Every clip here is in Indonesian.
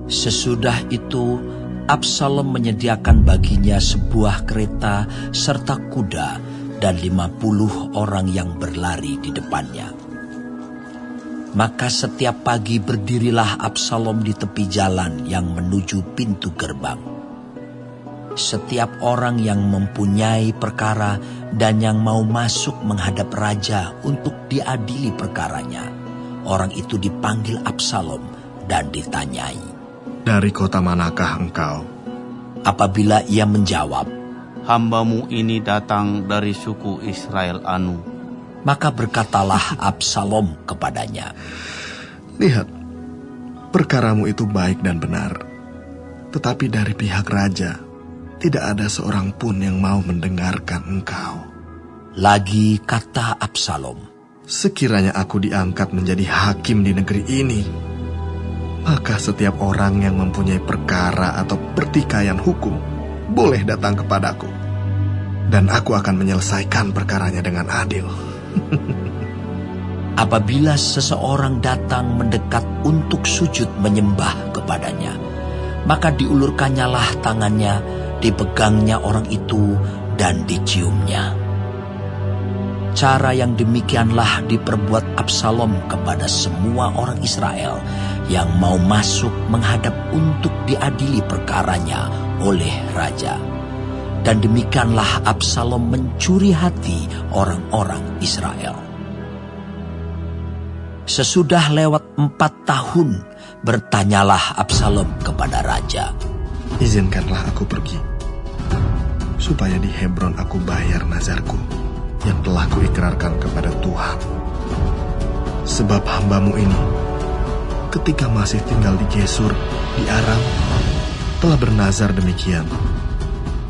Sesudah itu, Absalom menyediakan baginya sebuah kereta serta kuda dan 50 orang yang berlari di depannya. Maka setiap pagi berdirilah Absalom di tepi jalan yang menuju pintu gerbang. Setiap orang yang mempunyai perkara dan yang mau masuk menghadap raja untuk diadili perkaranya, orang itu dipanggil Absalom dan ditanyai, "Dari kota manakah engkau?" Apabila ia menjawab, "Hambamu ini datang dari suku Israel anu." Maka berkatalah Absalom kepadanya, "Lihat, perkaramu itu baik dan benar. Tetapi dari pihak raja, tidak ada seorang pun yang mau mendengarkan engkau." Lagi kata Absalom, "Sekiranya aku diangkat menjadi hakim di negeri ini, maka setiap orang yang mempunyai perkara atau pertikaian hukum boleh datang kepadaku, dan aku akan menyelesaikan perkaranya dengan adil." Apabila seseorang datang mendekat untuk sujud menyembah kepadanya, maka diulurkannyalah tangannya, dipegangnya orang itu, dan diciumnya. Cara yang demikianlah diperbuat Absalom kepada semua orang Israel yang mau masuk menghadap untuk diadili perkaranya oleh raja. Dan demikianlah Absalom mencuri hati orang-orang Israel. Sesudah lewat 4 tahun, bertanyalah Absalom kepada raja, "Izinkanlah aku pergi, supaya di Hebron aku bayar nazarku yang telah kuikrarkan kepada Tuhan. Sebab hambamu ini, ketika masih tinggal di Gesur, di Aram, telah bernazar demikian.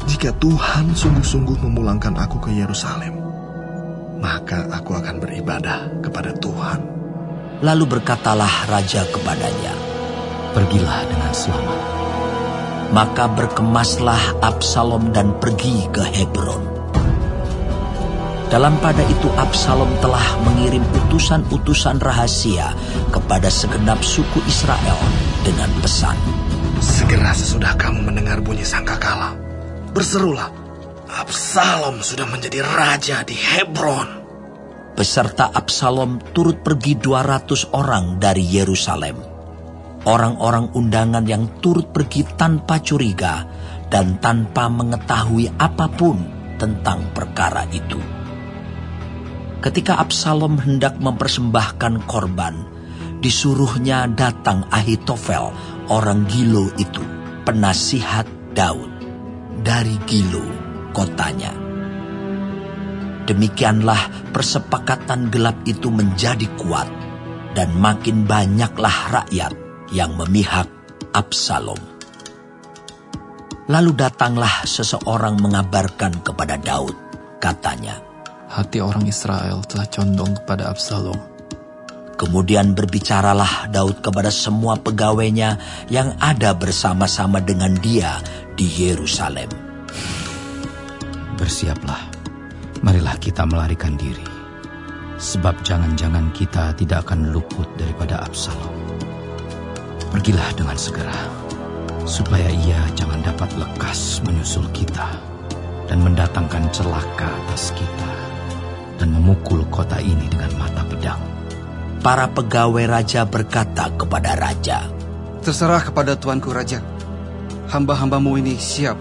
Jika Tuhan sungguh-sungguh memulangkan aku ke Yerusalem, maka aku akan beribadah kepada Tuhan." Lalu berkatalah raja kepadanya, "Pergilah dengan selamat." Maka berkemaslah Absalom dan pergi ke Hebron. Dalam pada itu Absalom telah mengirim utusan-utusan rahasia kepada segenap suku Israel dengan pesan, "Segera sesudah kamu mendengar bunyi sangkakala, berserulah, Absalom sudah menjadi raja di Hebron." Beserta Absalom turut pergi 200 orang dari Yerusalem. Orang-orang undangan yang turut pergi tanpa curiga dan tanpa mengetahui apapun tentang perkara itu. Ketika Absalom hendak mempersembahkan korban, disuruhnya datang Ahitofel, orang Gilo itu, penasihat Daud, dari Gilo, kotanya. Demikianlah persepakatan gelap itu menjadi kuat, dan makin banyaklah rakyat yang memihak Absalom. Lalu datanglah seseorang mengabarkan kepada Daud, katanya, "Hati orang Israel telah condong kepada Absalom." Kemudian berbicaralah Daud kepada semua pegawainya yang ada bersama-sama dengan dia di Yerusalem. "Bersiaplah, marilah kita melarikan diri, sebab jangan-jangan kita tidak akan luput daripada Absalom. Pergilah dengan segera, supaya ia jangan dapat lekas menyusul kita dan mendatangkan celaka atas kita dan memukul kota ini dengan mata pedang." Para pegawai raja berkata kepada raja, "Terserah kepada tuanku raja, hamba-hambamu ini siap."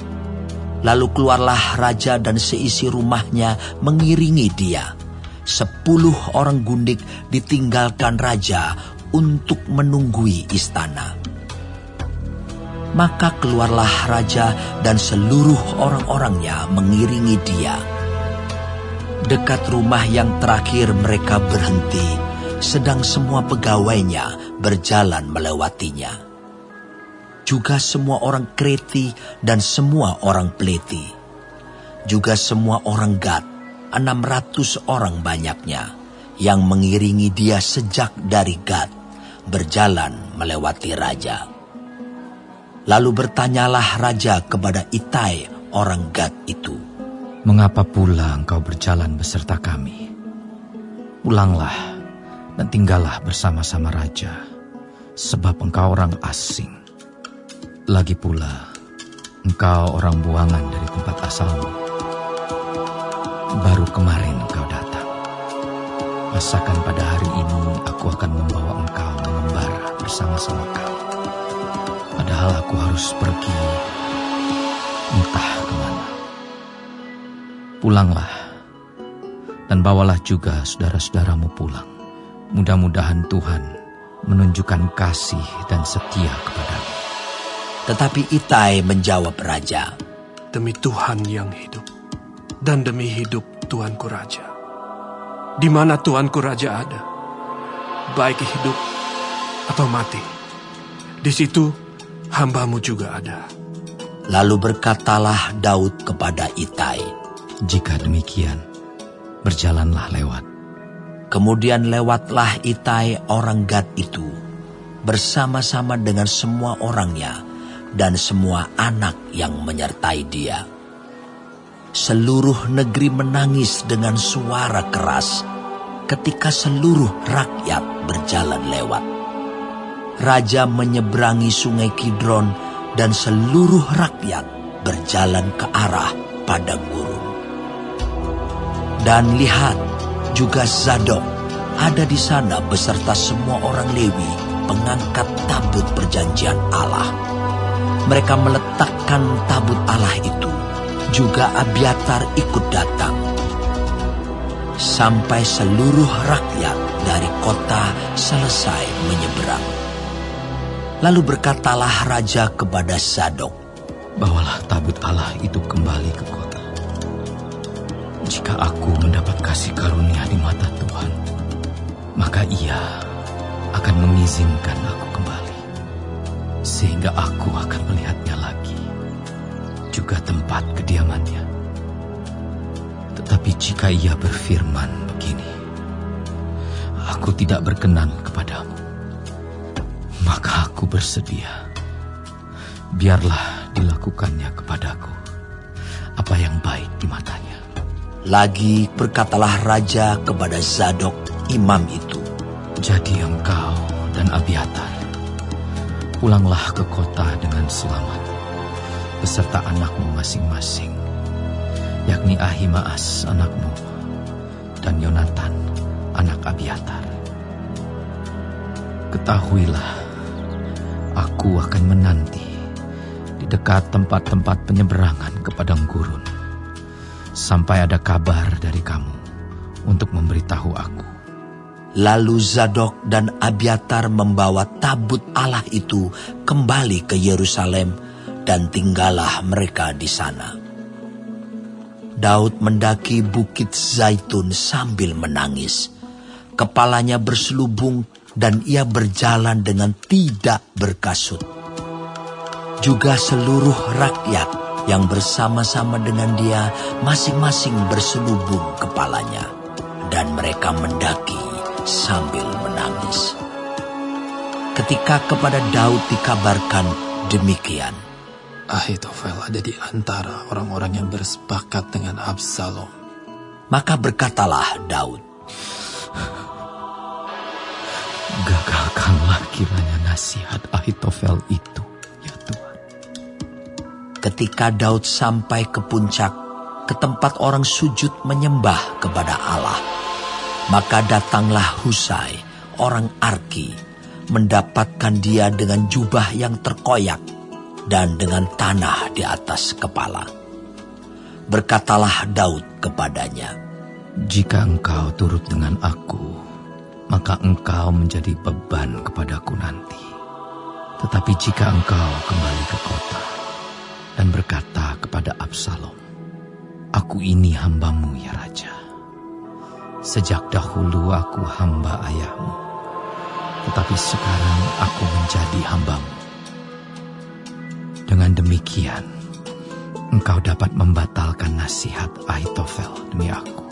Lalu keluarlah raja dan seisi rumahnya mengiringi dia. 10 orang gundik ditinggalkan raja untuk menunggui istana. Maka keluarlah raja dan seluruh orang-orangnya mengiringi dia. Dekat rumah yang terakhir mereka berhenti, sedang semua pegawainya berjalan melewatinya. Juga semua orang Kreti dan semua orang Pleti. Juga semua orang Gad, 600 orang banyaknya, yang mengiringi dia sejak dari Gad, berjalan melewati raja. Lalu bertanyalah raja kepada Itai, orang Gad itu, "Mengapa pula engkau berjalan beserta kami? Pulanglah dan tinggallah bersama-sama raja, sebab engkau orang asing Lagi pula, engkau orang buangan dari tempat asalmu. Baru kemarin engkau datang. Masakan pada hari ini aku akan membawa engkau mengembara bersama-sama kami. Padahal aku harus pergi entah kemana. Pulanglah, dan bawalah juga saudara-saudaramu pulang. Mudah-mudahan Tuhan menunjukkan kasih dan setia kepadamu. Tetapi Itai menjawab raja, Demi Tuhan yang hidup, dan demi hidup Tuanku Raja, di mana Tuanku Raja ada, baik hidup atau mati, di situ hambamu juga ada. Lalu berkatalah Daud kepada Itai, Jika demikian, berjalanlah lewat. Kemudian lewatlah Itai orang Gad itu, bersama-sama dengan semua orangnya dan semua anak yang menyertai dia. Seluruh negeri menangis dengan suara keras ketika seluruh rakyat berjalan lewat. Raja menyeberangi sungai Kidron dan seluruh rakyat berjalan ke arah padang gurun. Dan lihat, juga Zadok ada di sana beserta semua orang Lewi pengangkat tabut perjanjian Allah. Mereka meletakkan tabut Allah itu, juga Abiatar ikut datang. Sampai seluruh rakyat dari kota selesai menyeberang. Lalu berkatalah raja kepada Zadok, Bawalah tabut Allah itu kembali ke kota. Jika aku mendapat kasih karunia di mata Tuhan, maka Ia akan mengizinkan aku kembali, sehingga aku akan melihatnya lagi, juga tempat kediamannya. Tetapi jika Ia berfirman begini, Aku tidak berkenan kepadamu, maka aku bersedia. Biarlah dilakukannya kepadaku apa yang baik di matanya. Lagi berkatalah raja kepada Zadok imam itu, Jadi engkau dan Abiatar, pulanglah ke kota dengan selamat, beserta anakmu masing-masing, yakni Ahimaas anakmu, dan Yonatan anak Abiatar. Ketahuilah, aku akan menanti di dekat tempat-tempat penyeberangan ke padang gurun, sampai ada kabar dari kamu untuk memberitahu aku. Lalu Zadok dan Abiatar membawa tabut Allah itu kembali ke Yerusalem dan tinggallah mereka di sana. Daud mendaki bukit Zaitun sambil menangis. Kepalanya berselubung dan ia berjalan dengan tidak berkasut. Juga seluruh rakyat yang bersama-sama dengan dia masing-masing berselubung kepalanya, dan mereka mendaki sambil menangis. Ketika kepada Daud dikabarkan demikian, Ahitofel ada di antara orang-orang yang bersepakat dengan Absalom. maka berkatalah Daud, Gagalkanlah kiranya nasihat Ahitofel itu, ya Tuhan. ketika Daud sampai ke puncak, ke tempat orang sujud menyembah kepada Allah, maka datanglah Husai, orang Arki, mendapatkan dia dengan jubah yang terkoyak dan dengan tanah di atas kepala. Berkatalah Daud kepadanya, Jika engkau turut dengan aku, maka engkau menjadi beban kepadaku nanti. Tetapi jika engkau kembali ke kota dan berkata kepada Absalom, Aku ini hambamu ya Raja. Sejak dahulu aku hamba ayahmu, tetapi sekarang aku menjadi hambamu. Dengan demikian, engkau dapat membatalkan nasihat Ahitofel demi aku.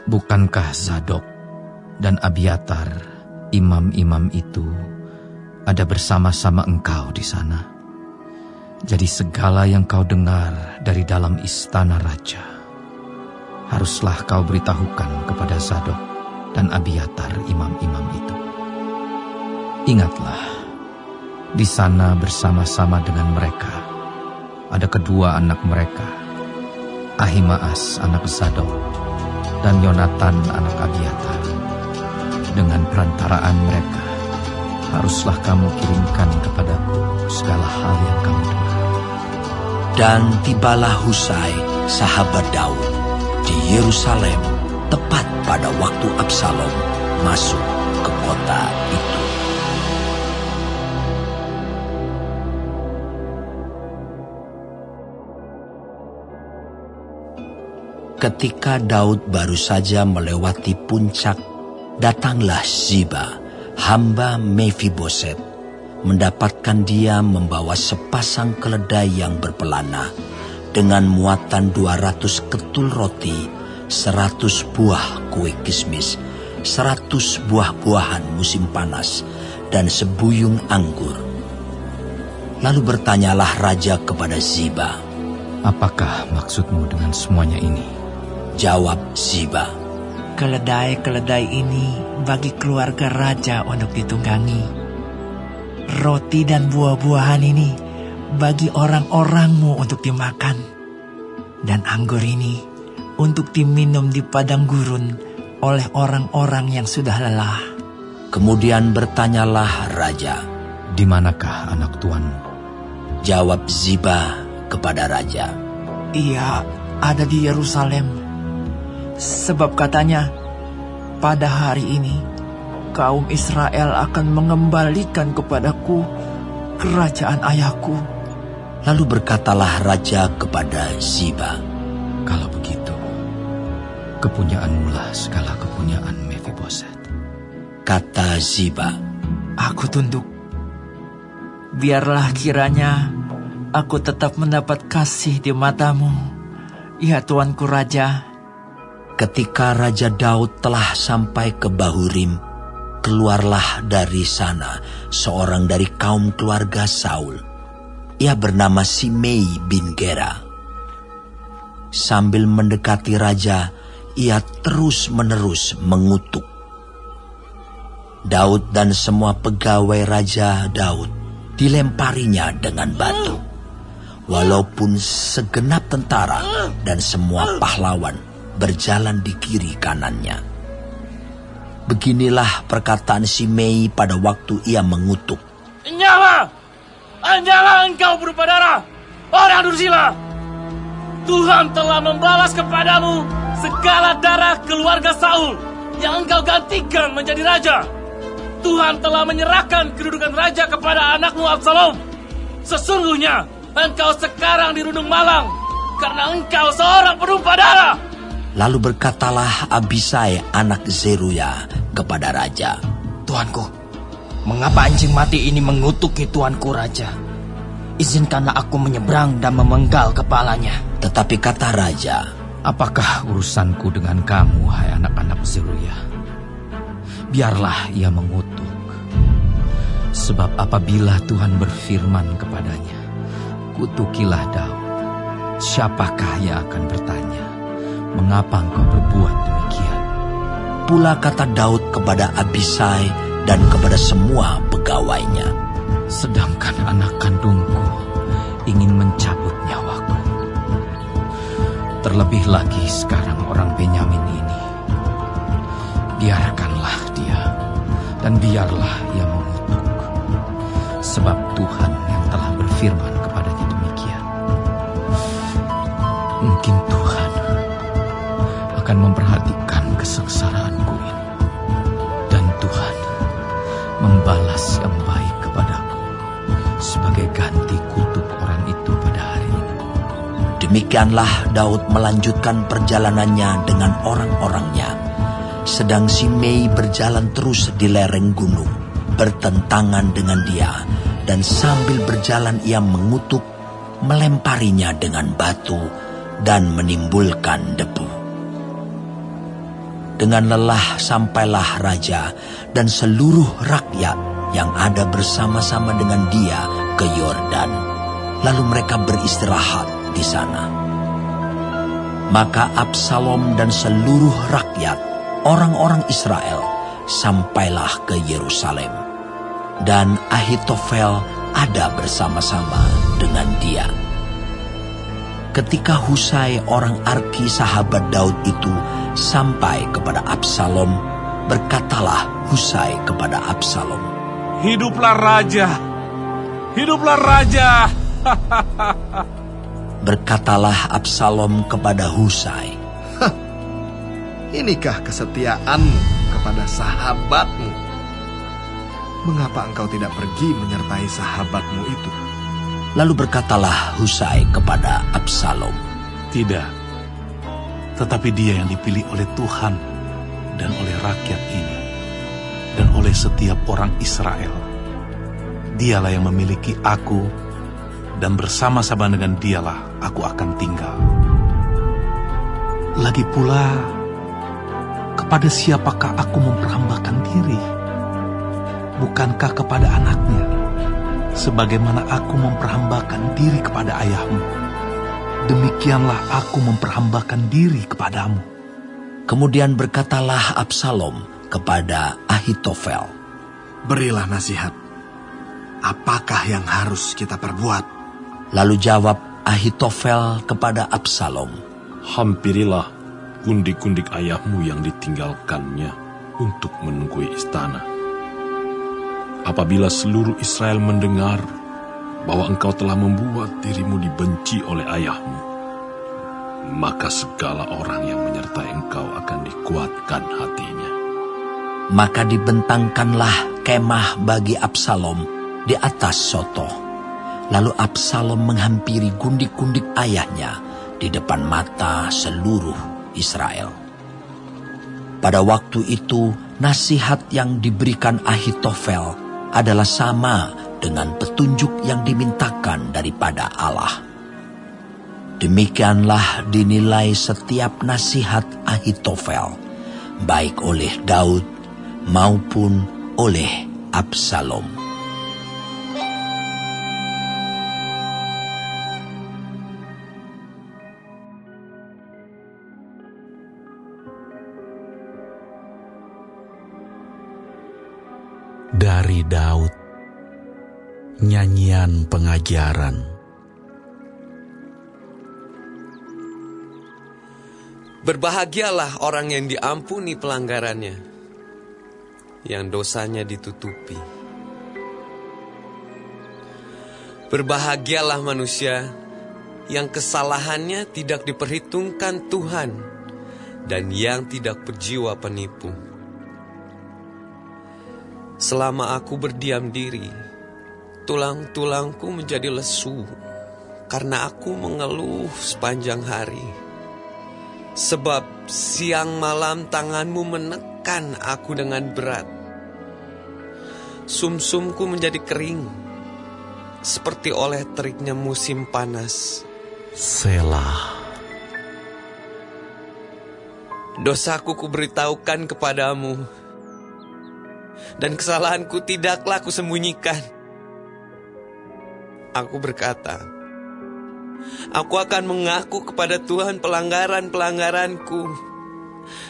Bukankah Zadok dan Abiatar, imam-imam itu, ada bersama-sama engkau di sana? Jadi segala yang kau dengar dari dalam istana raja, haruslah kau beritahukan kepada Zadok dan Abiatar imam-imam itu. Ingatlah, Di sana bersama-sama dengan mereka ada kedua anak mereka, Ahimaas anak Zadok dan Yonatan anak Abiatar. Dengan perantaraan mereka, haruslah kamu kirimkan kepadaku segala hal yang kamu dengar. Dan tibalah Husai, sahabat Daud, di Yerusalem tepat pada waktu Absalom masuk ke kota itu. Ketika Daud baru saja melewati puncak, datanglah Ziba, hamba Mefiboset, mendapatkan dia membawa sepasang keledai yang berpelana dengan muatan 200 ketul roti, 100 buah kue kismis, 100 buah-buahan musim panas, dan sebuyung anggur. Lalu bertanyalah raja kepada Ziba, "Apakah maksudmu dengan semuanya ini?" Jawab Ziba, "Keledai-keledai ini bagi keluarga raja untuk ditunggangi. Roti dan buah-buahan ini bagi orang-orangmu untuk dimakan. Dan anggur ini untuk diminum di padang gurun oleh orang-orang yang sudah lelah." Kemudian bertanyalah raja, "Di manakah anak tuanmu?" Jawab Ziba kepada raja, "Ia ada di Yerusalem. Sebab katanya, pada hari ini kaum Israel akan mengembalikan kepadaku kerajaan ayahku." Lalu berkatalah raja kepada Ziba, "Kalau begitu, kepunyaanmu lah segala kepunyaan Mefiboset." Kata Ziba, "Aku tunduk. Biarlah kiranya aku tetap mendapat kasih di matamu, ya tuanku raja." Ketika Raja Daud telah sampai ke Bahurim, keluarlah dari sana seorang dari kaum keluarga Saul. Ia bernama Simei bin Gera. Sambil mendekati raja, ia terus-menerus mengutuk. Daud dan semua pegawai Raja Daud dilemparinya dengan batu. Walaupun segenap tentara dan semua pahlawan berjalan di kiri kanannya. Beginilah perkataan Simei pada waktu ia mengutuk. "Nyala! Nyala engkau berupa darah, orang dursila! Tuhan telah membalas kepadamu segala darah keluarga Saul yang engkau gantikan menjadi raja. Tuhan telah menyerahkan kedudukan raja kepada anakmu Absalom. Sesungguhnya engkau sekarang dirundung malang karena engkau seorang penumpah darah." Lalu berkatalah Abisai anak Zeruya kepada raja, "Tuanku, mengapa anjing mati ini mengutuki tuanku raja? Izinkanlah aku menyeberang dan memenggal kepalanya." Tetapi kata raja, "Apakah urusanku dengan kamu, hai anak-anak Zeruya? Biarlah ia mengutuk. Sebab apabila Tuhan berfirman kepadanya, kutukilah Daud, siapakah yang akan bertanya, mengapa engkau berbuat demikian?" Pula kata Daud kepada Abisai dan kepada semua pegawainya, "Sedangkan anak kandungku ingin mencabut nyawaku. Terlebih lagi sekarang orang Benyamin ini. Biarkanlah dia, dan biarlah ia mengutuk. Sebab Tuhan yang telah berfirman kepadanya demikian. Mungkin Tuhan akan memperhatikan kesengsaraanku ini, dan Tuhan membalas yang baik kepadaku sebagai ganti kutuk orang itu pada hari itu." Demikianlah Daud melanjutkan perjalanannya dengan orang-orangnya, sedang Simei berjalan terus di lereng gunung, bertentangan dengan dia, dan sambil berjalan ia mengutuk, melemparinya dengan batu, dan menimbulkan debu. Dengan lelah sampailah raja dan seluruh rakyat yang ada bersama-sama dengan dia ke Yordan. Lalu mereka beristirahat di sana. Maka Absalom dan seluruh rakyat, orang-orang Israel, sampailah ke Yerusalem. Dan Ahitofel ada bersama-sama dengan dia. Ketika Husai orang Arki sahabat Daud itu sampai kepada Absalom, berkatalah Husai kepada Absalom, "Hiduplah raja! Hiduplah raja!" Berkatalah Absalom kepada Husai, "Inikah kesetiaanmu kepada sahabatmu? Mengapa engkau tidak pergi menyertai sahabatmu itu?" Lalu berkatalah Husai kepada Absalom, "Tidak, tetapi dia yang dipilih oleh Tuhan dan oleh rakyat ini, dan oleh setiap orang Israel. Dialah yang memiliki aku, dan bersama-sama dengan dialah aku akan tinggal. Lagi pula, kepada siapakah aku memperhambakan diri? Bukankah kepada anaknya, sebagaimana aku memperhambakan diri kepada ayahmu? Demikianlah aku memperhambakan diri kepadamu." Kemudian berkatalah Absalom kepada Ahitofel, "Berilah nasihat. Apakah yang harus kita perbuat?" Lalu jawab Ahitofel kepada Absalom, "Hampirilah gundik-gundik ayahmu yang ditinggalkannya untuk menunggui istana. Apabila seluruh Israel mendengar bahwa engkau telah membuat dirimu dibenci oleh ayahmu, maka segala orang yang menyertai engkau akan dikuatkan hatinya." Maka dibentangkanlah kemah bagi Absalom di atas sotoh. Lalu Absalom menghampiri gundik-gundik ayahnya di depan mata seluruh Israel. Pada waktu itu, nasihat yang diberikan Ahitofel adalah sama dengan petunjuk yang dimintakan daripada Allah. Demikianlah dinilai setiap nasihat Ahitofel, baik oleh Daud maupun oleh Absalom. Dari Daud, nyanyian pengajaran. Berbahagialah orang yang diampuni pelanggarannya, yang dosanya ditutupi. Berbahagialah manusia yang kesalahannya tidak diperhitungkan Tuhan dan yang tidak berjiwa penipu. Selama aku berdiam diri, tulang-tulangku menjadi lesu karena aku mengeluh sepanjang hari. Sebab siang malam tanganmu menekan aku dengan berat. Sumsumku menjadi kering, seperti oleh teriknya musim panas. Selah. Dosaku kuberitahukan kepadamu, dan kesalahanku tidaklah kusembunyikan. Aku berkata, aku akan mengaku kepada Tuhan pelanggaran-pelanggaranku,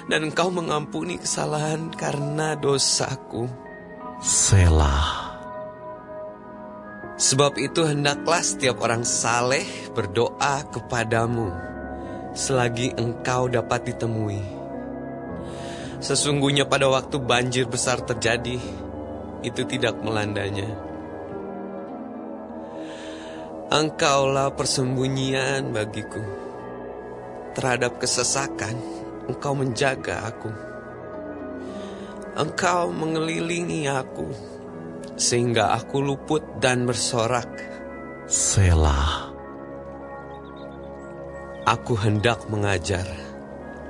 dan Engkau mengampuni kesalahan karena dosaku. Selah. Sebab itu hendaklah setiap orang saleh berdoa kepadamu selagi engkau dapat ditemui. Sesungguhnya pada waktu banjir besar terjadi, itu tidak melandanya. Engkaulah persembunyian bagiku. Terhadap kesesakan, Engkau menjaga aku. Engkau mengelilingi aku, sehingga aku luput dan bersorak. Selah. Aku hendak mengajar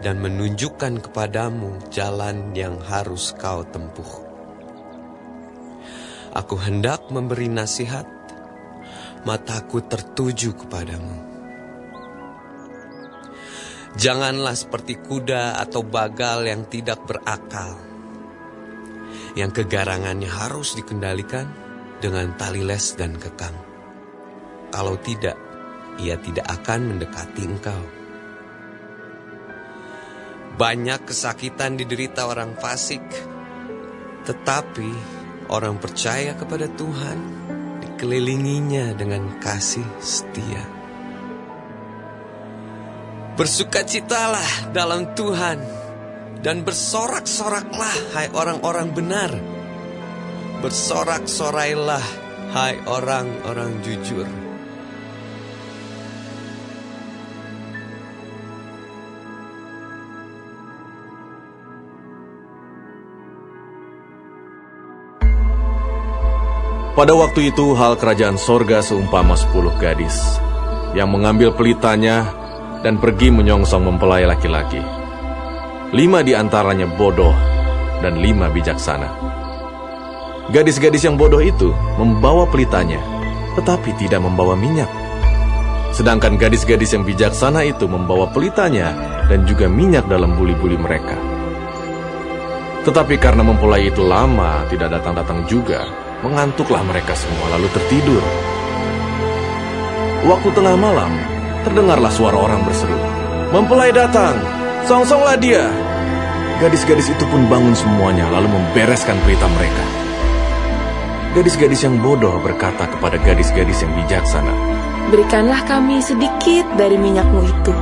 dan menunjukkan kepadamu jalan yang harus kau tempuh. Aku hendak memberi nasihat, mataku tertuju kepadamu. Janganlah seperti kuda atau bagal yang tidak berakal, yang kegarangannya harus dikendalikan dengan tali les dan kekang. Kalau tidak, ia tidak akan mendekati engkau. Banyak kesakitan diderita orang fasik, tetapi orang percaya kepada Tuhan mengelilinginya dengan kasih setia. Bersukacitalah dalam Tuhan, dan bersorak-soraklah, hai orang-orang benar. Bersorak-sorailah, hai orang-orang jujur. Pada waktu itu hal kerajaan sorga seumpama 10 gadis yang mengambil pelitanya dan pergi menyongsong mempelai laki-laki. 5 di antaranya bodoh dan 5 bijaksana. Gadis-gadis yang bodoh itu membawa pelitanya, tetapi tidak membawa minyak. Sedangkan gadis-gadis yang bijaksana itu membawa pelitanya dan juga minyak dalam buli-buli mereka. Tetapi karena mempelai itu lama tidak datang-datang juga, mengantuklah mereka semua lalu tertidur. Waktu tengah malam, terdengarlah suara orang berseru, "Mempelai datang, songsonglah dia." Gadis-gadis itu pun bangun semuanya lalu membereskan pelita mereka. Gadis-gadis yang bodoh berkata kepada gadis-gadis yang bijaksana, "Berikanlah kami sedikit dari minyakmu itu,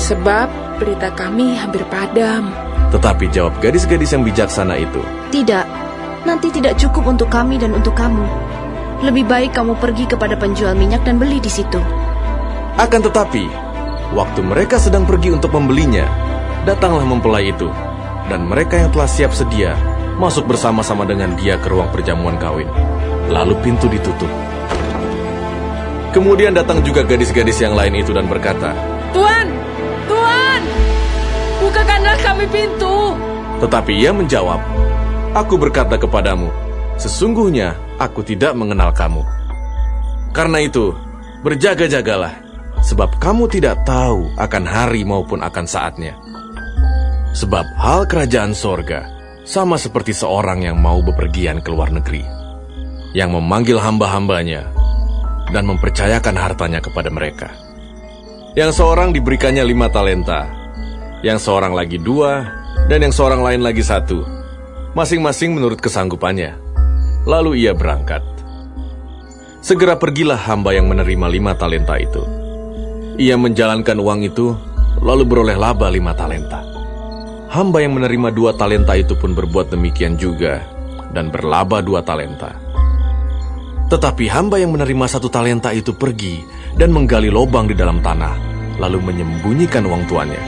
sebab pelita kami hampir padam." Tetapi jawab gadis-gadis yang bijaksana itu, "Tidak, nanti tidak cukup untuk kami dan untuk kamu. Lebih baik kamu pergi kepada penjual minyak dan beli di situ." Akan tetapi, waktu mereka sedang pergi untuk membelinya, datanglah mempelai itu, dan mereka yang telah siap sedia masuk bersama-sama dengan dia ke ruang perjamuan kawin. Lalu pintu ditutup. Kemudian datang juga gadis-gadis yang lain itu dan berkata, "Tuan, Tuan, bukakanlah kami pintu." Tetapi ia menjawab, "Aku berkata kepadamu, sesungguhnya aku tidak mengenal kamu. Karena itu, berjaga-jagalah, sebab kamu tidak tahu akan hari maupun akan saatnya. Sebab hal kerajaan sorga sama seperti seorang yang mau bepergian ke luar negeri, yang memanggil hamba-hambanya dan mempercayakan hartanya kepada mereka. Yang seorang diberikannya 5 talenta, yang seorang lagi 2, dan yang seorang lain lagi 1, masing-masing menurut kesanggupannya. Lalu ia berangkat. Segera pergilah hamba yang menerima 5 talenta itu. Ia menjalankan uang itu, lalu beroleh laba 5 talenta. Hamba yang menerima 2 talenta itu pun berbuat demikian juga, dan berlaba 2 talenta. Tetapi hamba yang menerima 1 talenta itu pergi dan menggali lubang di dalam tanah, lalu menyembunyikan uang tuannya.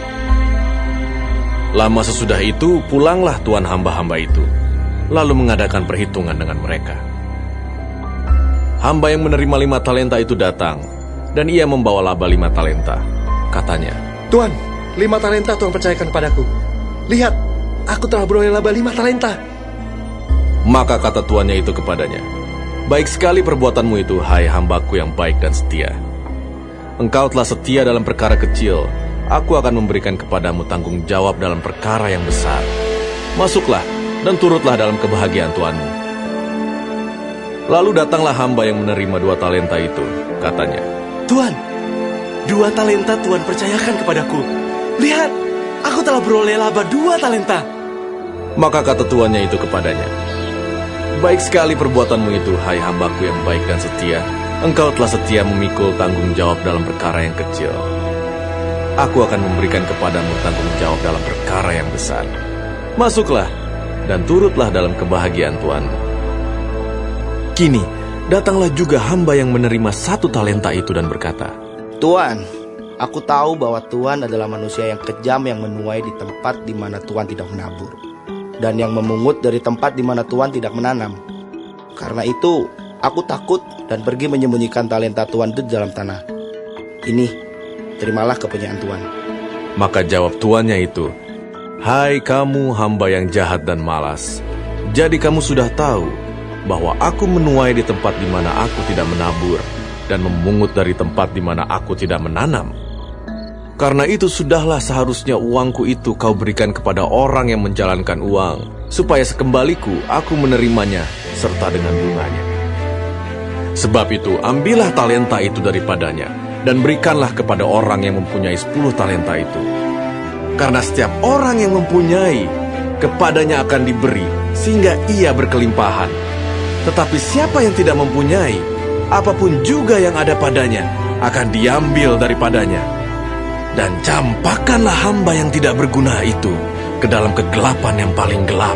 Lama sesudah itu, pulanglah tuan hamba-hamba itu, lalu mengadakan perhitungan dengan mereka. Hamba yang menerima 5 talenta itu datang, dan ia membawa laba 5 talenta. Katanya, "Tuan, 5 talenta Tuhan percayakan padaku. Lihat, aku telah beroleh laba 5 talenta." Maka kata tuannya itu kepadanya, "Baik sekali perbuatanmu itu, hai hambaku yang baik dan setia. Engkau telah setia dalam perkara kecil, aku akan memberikan kepadamu tanggung jawab dalam perkara yang besar. Masuklah dan turutlah dalam kebahagiaan tuanmu." Lalu datanglah hamba yang menerima 2 talenta itu. Katanya, "Tuan, 2 talenta Tuhan percayakan kepadaku. Lihat, aku telah beroleh laba 2 talenta." Maka kata tuannya itu kepadanya, "Baik sekali perbuatanmu itu, hai hambaku yang baik dan setia. Engkau telah setia memikul tanggung jawab dalam perkara yang kecil. Aku akan memberikan kepadamu tanggung jawab dalam perkara yang besar. Masuklah dan turutlah dalam kebahagiaan tuanmu." Kini, datanglah juga hamba yang menerima 1 talenta itu dan berkata, "Tuan, aku tahu bahwa Tuan adalah manusia yang kejam yang menuai di tempat di mana Tuan tidak menabur, dan yang memungut dari tempat di mana Tuan tidak menanam. Karena itu, aku takut dan pergi menyembunyikan talenta Tuan itu di dalam tanah. Ini, terimalah kepunyaan Tuan." Maka jawab tuannya itu, "Hai kamu hamba yang jahat dan malas, jadi kamu sudah tahu bahwa aku menuai di tempat di mana aku tidak menabur, dan memungut dari tempat di mana aku tidak menanam. Karena itu sudahlah seharusnya uangku itu kau berikan kepada orang yang menjalankan uang, supaya sekembaliku aku menerimanya serta dengan bunganya. Sebab itu ambillah talenta itu daripadanya, dan berikanlah kepada orang yang mempunyai 10 talenta itu. Karena setiap orang yang mempunyai, kepadanya akan diberi, sehingga ia berkelimpahan. Tetapi siapa yang tidak mempunyai, apapun juga yang ada padanya akan diambil daripadanya. Dan campakkanlah hamba yang tidak berguna itu ke dalam kegelapan yang paling gelap.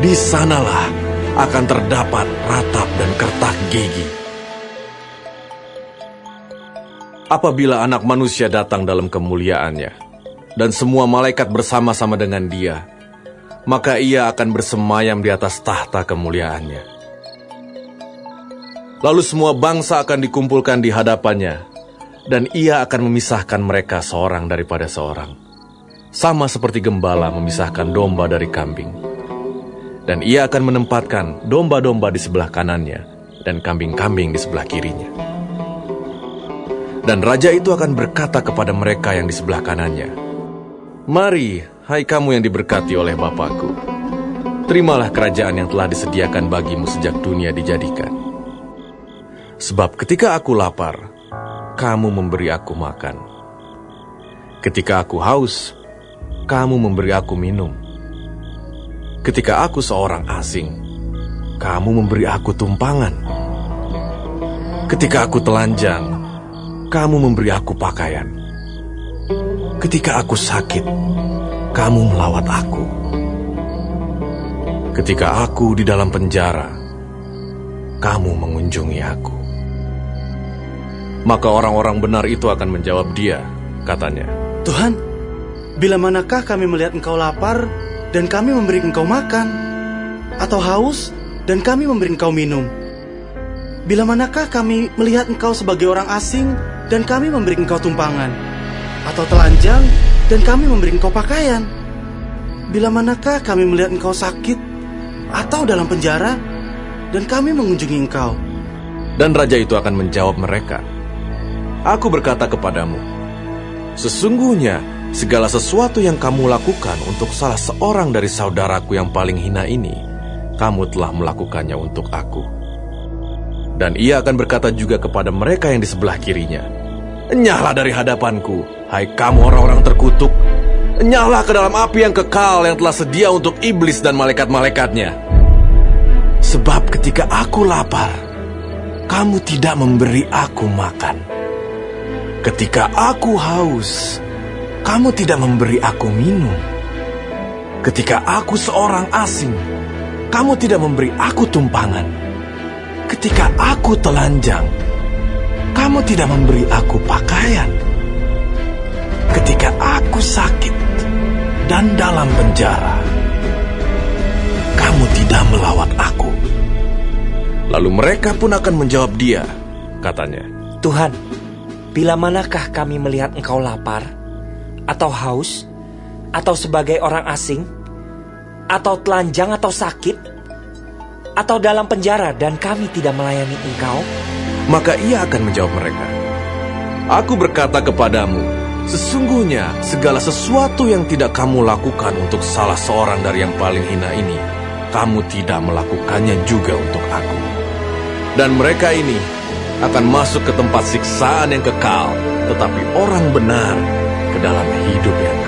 Di sanalah akan terdapat ratap dan kertak gigi. Apabila Anak Manusia datang dalam kemuliaannya, dan semua malaikat bersama-sama dengan dia, maka ia akan bersemayam di atas tahta kemuliaannya. Lalu semua bangsa akan dikumpulkan di hadapannya, dan ia akan memisahkan mereka seorang daripada seorang, sama seperti gembala memisahkan domba dari kambing. Dan ia akan menempatkan domba-domba di sebelah kanannya, dan kambing-kambing di sebelah kirinya. Dan raja itu akan berkata kepada mereka yang di sebelah kanannya, "Mari, hai kamu yang diberkati oleh Bapakku, terimalah kerajaan yang telah disediakan bagimu sejak dunia dijadikan. Sebab ketika aku lapar, kamu memberi aku makan. Ketika aku haus, kamu memberi aku minum. Ketika aku seorang asing, kamu memberi aku tumpangan. Ketika aku telanjang, kamu memberi aku pakaian. Ketika aku sakit, kamu melawat aku. Ketika aku di dalam penjara, kamu mengunjungi aku." Maka orang-orang benar itu akan menjawab dia, katanya, Tuhan, bila manakah kami melihat Engkau lapar dan kami memberi Engkau makan, atau haus dan kami memberi Engkau minum? Bila manakah kami melihat Engkau sebagai orang asing dan kami memberi Engkau tumpangan, atau telanjang dan kami memberi Engkau pakaian? Bila manakah kami melihat Engkau sakit atau dalam penjara dan kami mengunjungi Engkau? Dan raja itu akan menjawab mereka, "Aku berkata kepadamu, sesungguhnya segala sesuatu yang kamu lakukan untuk salah seorang dari saudaraku yang paling hina ini, kamu telah melakukannya untuk aku." Dan ia akan berkata juga kepada mereka yang di sebelah kirinya, "Enyahlah dari hadapanku, hai kamu orang-orang terkutuk. Enyahlah ke dalam api yang kekal yang telah sedia untuk iblis dan malaikat-malaikatnya. Sebab ketika aku lapar, kamu tidak memberi aku makan. Ketika aku haus, kamu tidak memberi aku minum. Ketika aku seorang asing, kamu tidak memberi aku tumpangan. Ketika aku telanjang, kamu tidak memberi aku pakaian. Ketika aku sakit dan dalam penjara, kamu tidak melawat aku." Lalu mereka pun akan menjawab dia, katanya, Tuhan, bila manakah kami melihat Engkau lapar, atau haus, atau sebagai orang asing, atau telanjang atau sakit, atau dalam penjara dan kami tidak melayani Engkau? Maka ia akan menjawab mereka, "Aku berkata kepadamu, sesungguhnya segala sesuatu yang tidak kamu lakukan untuk salah seorang dari yang paling hina ini, kamu tidak melakukannya juga untuk aku." Dan mereka ini akan masuk ke tempat siksaan yang kekal, tetapi orang benar ke dalam hidup yang kekal.